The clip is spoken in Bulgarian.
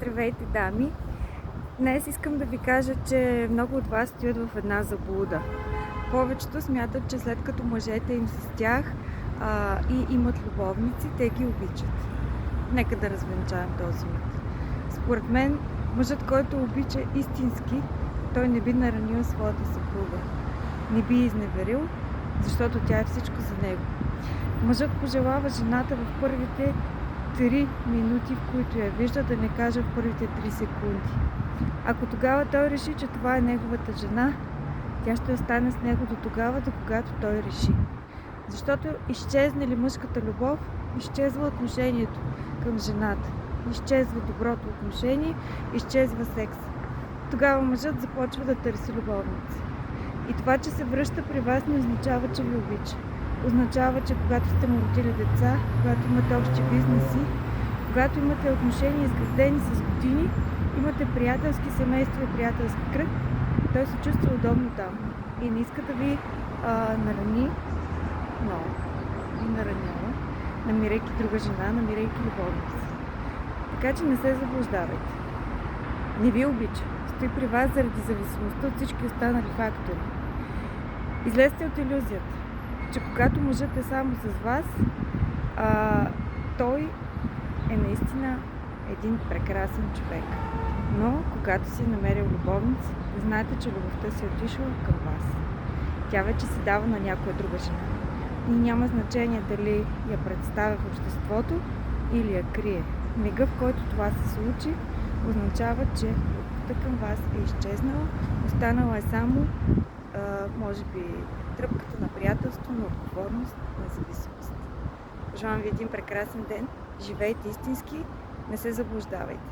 Здравейте, дами! Днес искам да ви кажа, че много от вас стоят в една заблуда. Повечето смятат, че след като мъжете им с тях и имат любовници, те ги обичат. Нека да развенчаем този мит. Според мен, мъжът, който обича истински, той не би наранил своята съпруга. Не би изневерил, защото тя е всичко за него. Мъжът пожелава жената в първите 3 минути, в които я вижда, да не кажа в първите 3 секунди. Ако тогава той реши, че това е неговата жена, тя ще остане с него до тогава, до когато той реши. Защото изчезне ли мъжката любов, изчезва отношението към жената. Изчезва доброто отношение, изчезва секс. Тогава мъжът започва да търси любовница. И това, че се връща при вас, не означава, че ви обича. Означава, че когато сте му родили деца, когато имате общи бизнеси, когато имате отношения изградени с години, имате приятелски семейства и приятелски кръг, той се чувства удобно там и не иска да ви нарани, но ви наранява, намирайки друга жена, намирайки любовница. Така че не се заблуждавайте. Не ви обича. Стои при вас заради зависимостта от всички останали фактори. Излезте от илюзията, че когато мъжът е само с вас, той е наистина един прекрасен човек. Но когато си намерил любовница, знаете, че любовта си е отишла към вас. Тя вече се дава на някоя друга жена. И няма значение дали я представя в обществото или я крие. Мига, в който това се случи, означава, че любовта към вас е изчезнала, останала е само, може би, тръпката на приятелство, на отговорност, на зависимост. Желавам ви един прекрасен ден, живейте истински, не се заблуждавайте.